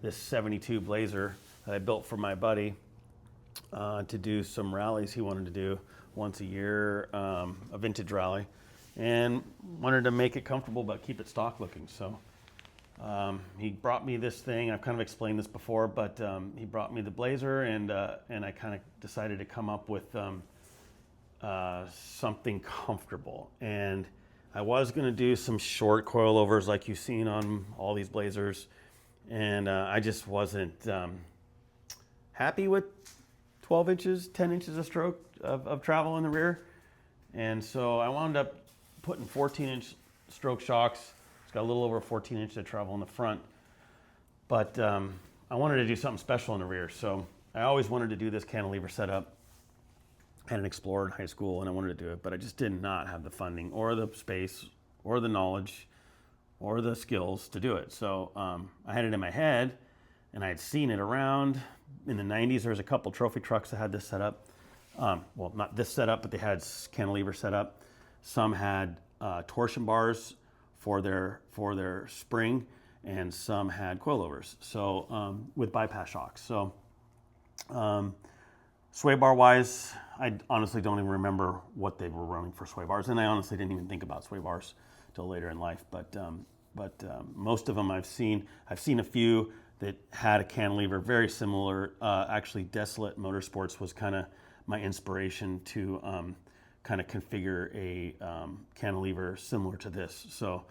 this 72 Blazer that I built for my buddy to do some rallies he wanted to do once a year, a vintage rally, and wanted to make it comfortable but keep it stock looking. So he brought me this thing. I've kind of explained this before, but he brought me the Blazer, and I kind of decided to come up with something comfortable. And I was going to do some short coilovers like you've seen on all these Blazers, and I just wasn't happy with 12 inches, 10 inches of stroke of travel in the rear. And so I wound up putting 14-inch stroke shocks. It's got a little over 14 inches of travel in the front. But I wanted to do something special in the rear. So I always wanted to do this cantilever setup. I had an Explorer in high school and I wanted to do it, but I just did not have the funding or the space or the knowledge or the skills to do it. So I had it in my head, and I had seen it around. In the 90s, there was a couple trophy trucks that had this setup. Well, not this setup, but they had cantilever setup. Some had torsion bars for their spring, and some had coilovers. So with bypass shocks. So sway bar wise, I honestly don't even remember what they were running for sway bars, and I honestly didn't even think about sway bars till later in life. But most of them I've seen a few that had a cantilever very similar. Actually, Desolate Motorsports was kind of my inspiration to kind of configure a cantilever similar to this. So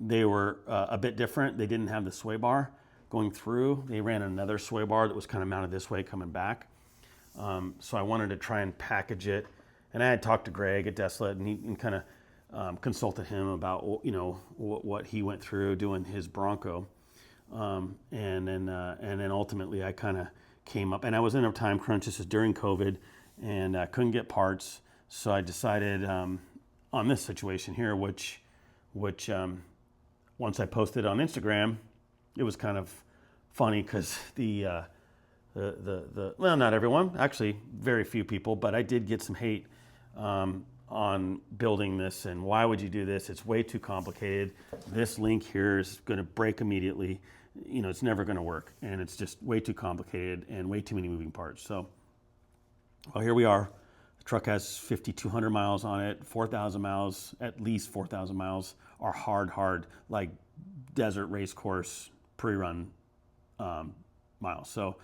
they were a bit different. They didn't have the sway bar going through. They ran another sway bar that was kind of mounted this way coming back. So I wanted to try and package it. And I had talked to Greg at Desolate, and kind of consulted him about what he went through doing his Bronco. And then ultimately I kind of came up, and I was in a time crunch. This is during COVID, and I couldn't get parts. So I decided on this situation here, which once I posted on Instagram, it was kind of funny because well, not everyone, actually very few people, but I did get some hate on building this, and why would you do this? It's way too complicated. This link here is going to break immediately. It's never going to work, and it's just way too complicated and way too many moving parts. So, well, here we are. The truck has 5,200 miles on it, 4,000 miles, at least 4,000 miles are hard, like desert race course pre-run miles. So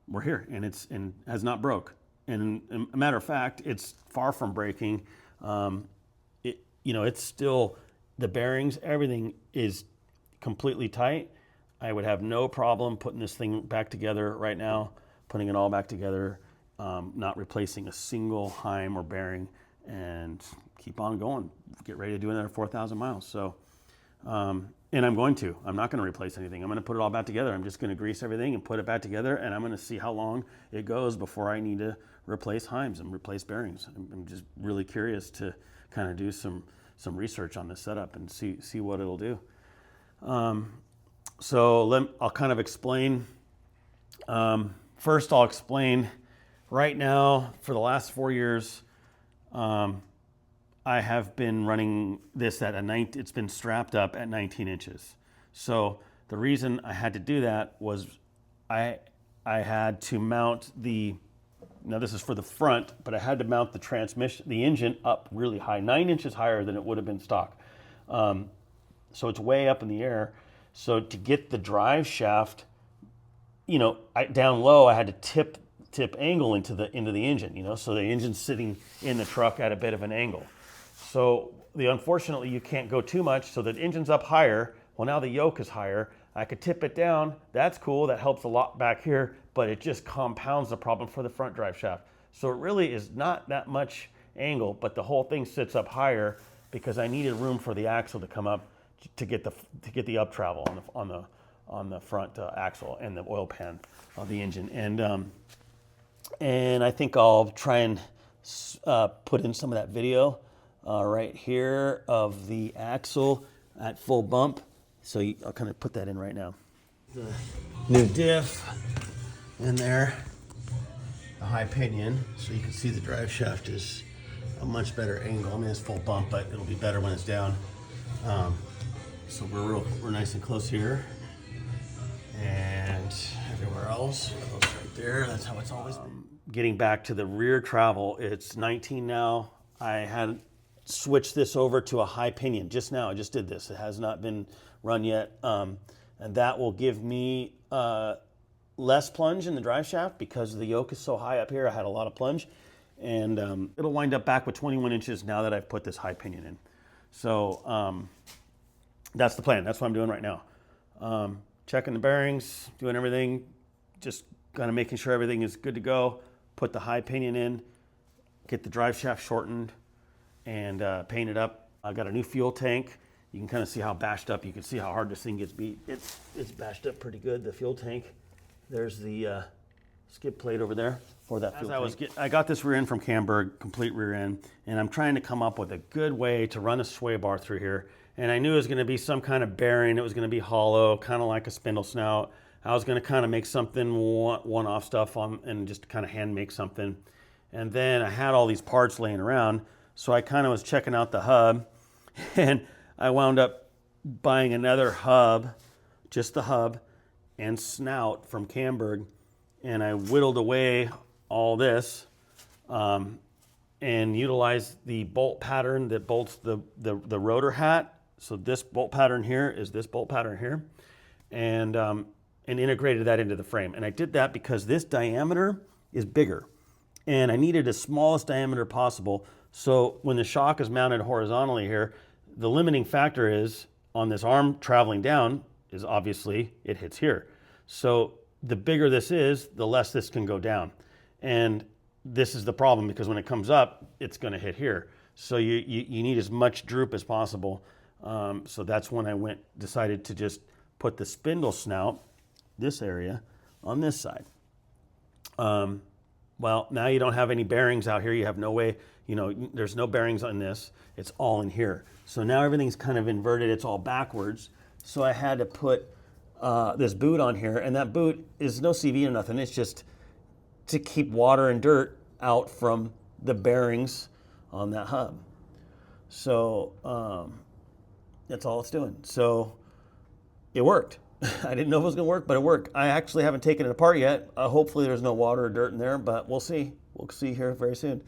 we're here, and it has not broke. And a matter of fact, it's far from breaking. It's still, the bearings, everything is completely tight. I would have no problem putting this thing back together right now, putting it all back together, not replacing a single heim or bearing, and keep on going. Get ready to do another 4,000 miles. So, and I'm going to. I'm not going to replace anything. I'm going to put it all back together. I'm just going to grease everything and put it back together, and I'm going to see how long it goes before I need to replace heims and replace bearings. I'm just really curious to kind of do some research on this setup and see what it'll do. So I'll kind of explain. First, I'll explain right now, for the last 4 years, I have been running this at it's been strapped up at 19 inches. So the reason I had to do that was I had to mount now this is for the front, but I had to mount the engine up really high, 9 inches higher than it would have been stock. So it's way up in the air. So to get the drive shaft, down low, I had to tip angle into the engine, so the engine's sitting in the truck at a bit of an angle. So unfortunately, you can't go too much, so the engine's up higher. Well, now the yoke is higher. I could tip it down. That's cool. That helps a lot back here, but it just compounds the problem for the front drive shaft. So it really is not that much angle, but the whole thing sits up higher because I needed room for the axle to come up to get the up travel on the front axle and the oil pan of the engine. And I think I'll try and put in some of that video right here of the axle at full bump. So I'll kind of put that in right now. The new diff in there, the high pinion, so you can see the drive shaft is a much better angle. I mean, it's full bump, but it'll be better when it's down. So we're nice and close here. it everywhere else. It goes right there. That's how it's always been. Getting back to the rear travel, it's 19 now. I had switched this over to a high pinion just now. I just did this. It has not been run yet. And that will give me less plunge in the drive shaft because the yoke is so high up here. I had a lot of plunge. And it'll wind up back with 21 inches now that I've put this high pinion in. So that's the plan. That's what I'm doing right now. Checking the bearings, doing everything, just kind of making sure everything is good to go. Put the high pinion in, get the drive shaft shortened, and paint it up. I've got a new fuel tank. You can kind of see how bashed up. You can see how hard this thing gets beat. It's bashed up pretty good, the fuel tank. There's the skid plate over there for that fuel tank. I got this rear end from Camberg, complete rear end, and I'm trying to come up with a good way to run a sway bar through here. And I knew it was going to be some kind of bearing. It was going to be hollow, kind of like a spindle snout. I was going to kind of make something one-off stuff on and just kind of hand make something. And then I had all these parts laying around, so I kind of was checking out the hub, and I wound up buying another hub, just the hub and snout from Camberg, and I whittled away all this and utilized the bolt pattern that bolts the rotor hat. So this bolt pattern here is this bolt pattern here, and integrated that into the frame. And I did that because this diameter is bigger, and I needed the smallest diameter possible. So when the shock is mounted horizontally here, the limiting factor is on this arm traveling down is obviously it hits here. So the bigger this is, the less this can go down. And this is the problem because when it comes up, it's going to hit here. So you need as much droop as possible. So that's when I decided to just put the spindle snout, this area, on this side. Well, now you don't have any bearings out here. You have no way, there's no bearings on this. It's all in here. So now everything's kind of inverted. It's all backwards. So I had to put this boot on here, and that boot is no CV or nothing. It's just to keep water and dirt out from the bearings on that hub. So that's all it's doing. So it worked. I didn't know if it was going to work, but it worked. I actually haven't taken it apart yet. Hopefully there's no water or dirt in there, but we'll see. We'll see here very soon.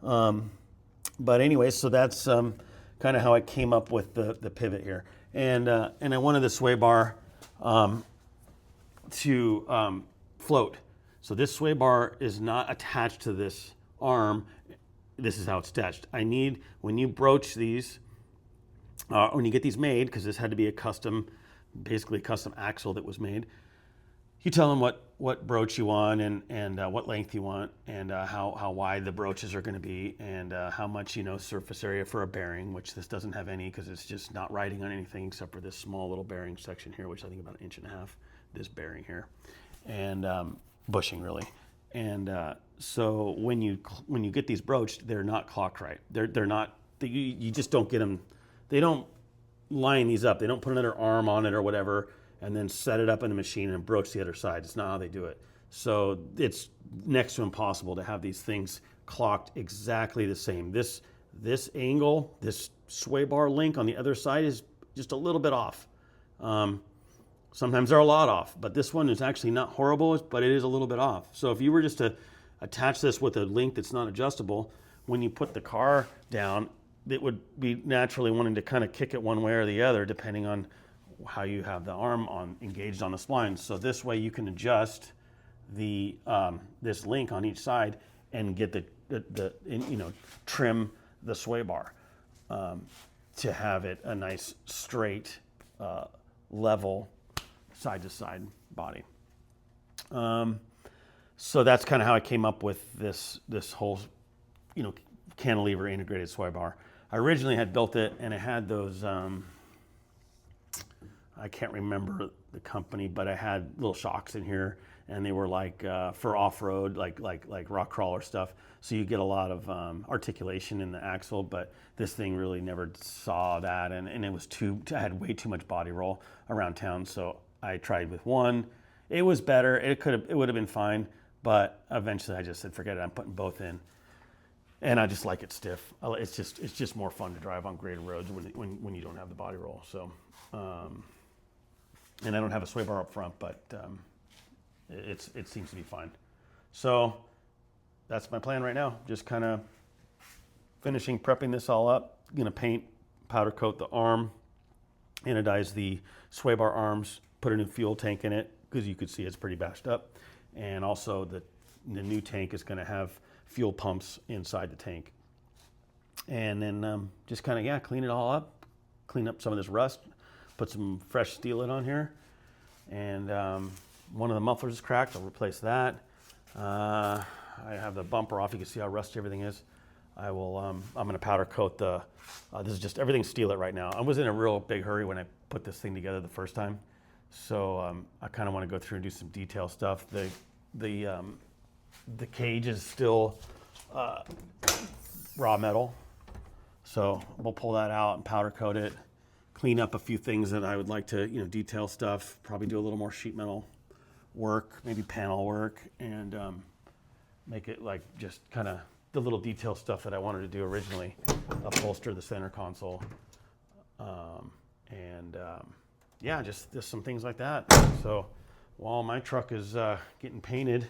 But anyway, so that's kind of how I came up with the pivot here. And I wanted the sway bar to float. So this sway bar is not attached to this arm. This is how it's attached. When you broach these, when you get these made, because this had to be basically a custom axle that was made, you tell them what broach you want and what length you want and how wide the broaches are going to be and how much surface area for a bearing, which this doesn't have any because it's just not riding on anything except for this small little bearing section here, which I think about 1.5 inches, this bearing here, and bushing really. And so when you get these broached, they're not clocked right. They're not. You just don't get them. They don't line these up. They don't put another arm on it or whatever and then set it up in the machine and broach the other side. It's not how they do it. So it's next to impossible to have these things clocked exactly the same. This angle, this sway bar link on the other side is just a little bit off. Sometimes they're a lot off, but this one is actually not horrible, but it is a little bit off. So if you were just to attach this with a link that's not adjustable, when you put the car down, it would be naturally wanting to kind of kick it one way or the other, depending on how you have the arm engaged on the spline. So this way you can adjust this link on each side and get trim the sway bar to have it a nice straight level side to side body. So that's kind of how I came up with this whole cantilever integrated sway bar. I originally had built it and it had those, I can't remember the company, but I had little shocks in here and they were like for off-road, like rock crawler stuff. So you get a lot of articulation in the axle, but this thing really never saw that. And it was I had way too much body roll around town. So I tried with one. It was better. It would have been fine, but eventually I just said, forget it. I'm putting both in. And I just like it stiff. It's just more fun to drive on graded roads when you don't have the body roll. So, and I don't have a sway bar up front, but it seems to be fine. So that's my plan right now. Just kind of finishing prepping this all up. Gonna paint, powder coat the arm, anodize the sway bar arms, put a new fuel tank in it because you could see it's pretty bashed up, and also the new tank is going to have fuel pumps inside the tank. And then just kind of clean it all up, clean up some of this rust, put some fresh steel in on here, and one of the mufflers is cracked. I'll replace that. I have the bumper off. You can see how rusty everything is. I will. I'm going to powder coat the. This is just everything's steel it right now. I was in a real big hurry when I put this thing together the first time, so I kind of want to go through and do some detail stuff. The cage is still raw metal, so we'll pull that out and powder coat it. Clean up a few things that I would like to, detail stuff. Probably do a little more sheet metal work, maybe panel work, and make it like just kind of the little detail stuff that I wanted to do originally. Upholster the center console, and just some things like that. So while my truck is getting painted,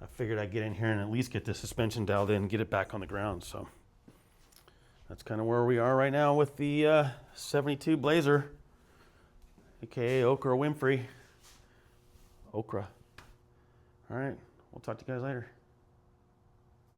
I figured I'd get in here and at least get the suspension dialed in and get it back on the ground. So that's kind of where we are right now with the 72 Blazer, aka Okra Winfrey. Okra. All right, we'll talk to you guys later.